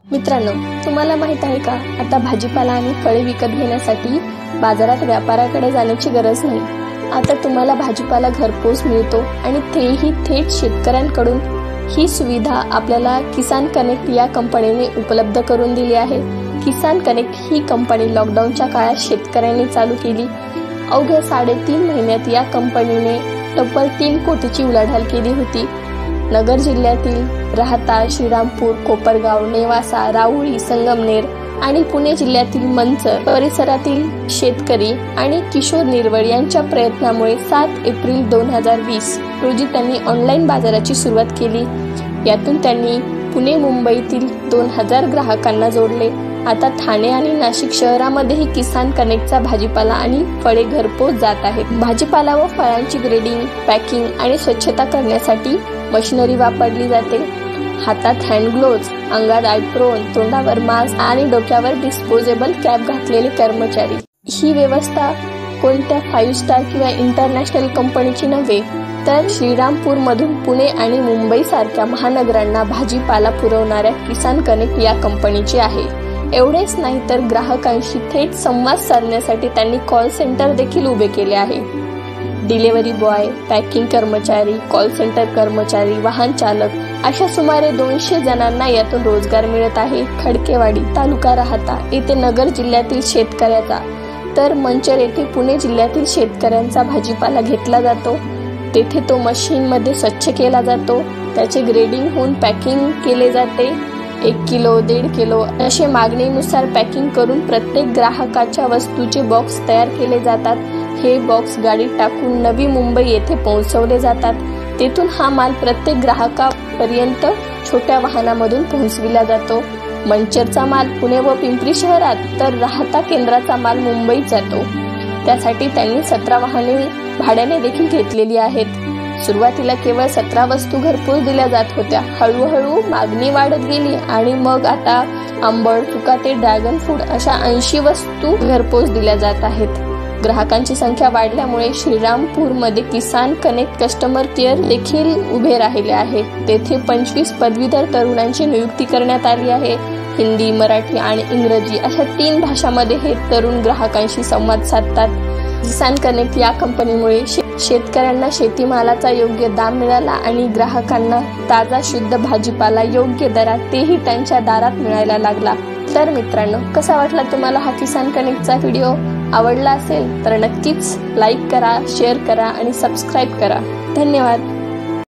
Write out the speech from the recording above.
मित्रांनो, तुम्हाला माहित आहे का, आता भाजीपाला आणि फळे विकत घेण्यासाठी बाजारात व्यापाऱ्याकडे जाण्याची गरज नाही। आता तुम्हाला भाजीपाला घरपोच मिळतो आणि तेही थेट शेतकऱ्यांकडून। ही सुविधा आपल्याला किसान कनेक्ट या कंपनीने उपलब्ध करून दिली आहे। किसान कनेक्ट ही कंपनी लॉकडाऊनच्या काळात शेतकऱ्यांनी चालू केली। अवघ्या 3.5 महिन्यात या कंपनीने तब्बल 3 कोटीची उलाढाल केली होती। नगर जिल्ह्यातील राहता, श्रीरामपूर, कोपरगाव, नेवासा, राहुरी, संगमनेर आणि पुणे जिल्ह्यातील मंचर परिसरातील शेतकरी आणि किशोर निर्वळ यांच्या प्रयत्नामुळे 7 एप्रिल 2020 रोजी त्यांनी ऑनलाईन बाजाराची सुरुवात केली। यातून त्यांनी पुणे मुंबईतील 2000 ग्राहकांना जोडले। आता ठाणे आणि नाशिक शहरामध्येही किसान कनेक्टचा भाजीपाला आणि फळे घरपोच जात आहेत। भाजीपाला व फळांची ग्रेडिंग, पॅकिंग आणि स्वच्छता करण्यासाठी मशिनरी वापरली जाते। हातात हँड ग्लोव्ज, अंगात एप्रोन, तोंडावर मास्क आणि डोक्यावर डिस्पोजेबल कॅप घातलेले कर्मचारी। ही व्यवस्था कोणत्या 5 स्टार किंवा इंटरनॅशनल कंपनीची नव्हे, तर श्रीरामपूर मधून पुणे आणि मुंबई सारख्या महानगरांना भाजीपाला पुरवणाऱ्या किसान कनेक्ट या कंपनीची आहे। एवढेच नाही तर ग्राहकांशी थेट संवाद साधण्यासाठी त्यांनी कॉल सेंटर देखील उभे केले आहे। डिलिव्हरी बॉय, पॅकिंग कर्मचारी, कॉल सेंटर कर्मचारी, वाहन चालक अशा सुमारे 200 जणांना यातून रोजगार मिळत आहे। खडकेवाडी तालुका राहता येथे नगर जिल्ह्यातील शेतकऱ्याचा, तर मंचर येथे पुणे जिल्ह्यातील शेतकऱ्यांचा भाजीपाला घेतला जातो। तेथे तो मशीन मध्ये स्वच्छ केला जातो, त्याचे ग्रेडिंग होऊन पॅकिंग केले जाते। 1 किलो, 1.5 किलो असे मागणीनुसार पॅकिंग करून प्रत्येक ग्राहकाच्या वस्तूचे बॉक्स तयार केले जातात। हे बॉक्स गाडीत टाकून नवी मुंबई येथे पोहोचवले जातात। तेथून हा माल प्रत्येक ग्राहकापर्यंत छोट्या वाहनामधून पोहोचविला जातो। मंचरचा माल पुणे व पिंपरी शहरात, तर राहता केंद्राचा माल मुंबईत जातो। त्यासाठी त्यांनी 17 वाहने भाड्याने देखील घेतलेली आहेत। सुरुवातीला केवळ 17 वस्तू घरपोच दिल्या जात होत्या। हळूहळू मागणी वाढत गेली आणि मग आता आंबट, चुका ते ड्रॅगन फ्रूट अशा 80 वस्तू घरपोच दिल्या जात आहेत। ग्राहकांची संख्या वाढल्यामुळे श्रीरामपूरमध्ये किसान कनेक्ट कस्टमर केअर देखील उभे राहिले आहे। तेथे 25 पदवीधर तरुणांची नियुक्ती करण्यात आली आहे। हिंदी, मराठी आणि इंग्रजी अशा 3 भाषांमध्ये हे तरुण ग्राहकांशी संवाद साधतात। किसान कनेक्ट या कंपनीमुळे शेतकऱ्यांना शेतीमालाचा योग्य दाम मिळाला आणि ग्राहकांना ताजा शुद्ध भाजीपाला योग्य दरात, तेही त्यांच्या दारात मिळायला लागला। तर मित्रांनो, कसा वाटला तुम्हाला हा किसान कनेक्टचा व्हिडिओ? आवडला असेल तर नक्कीच लाईक करा, शेअर करा आणि सबस्क्राईब करा। धन्यवाद।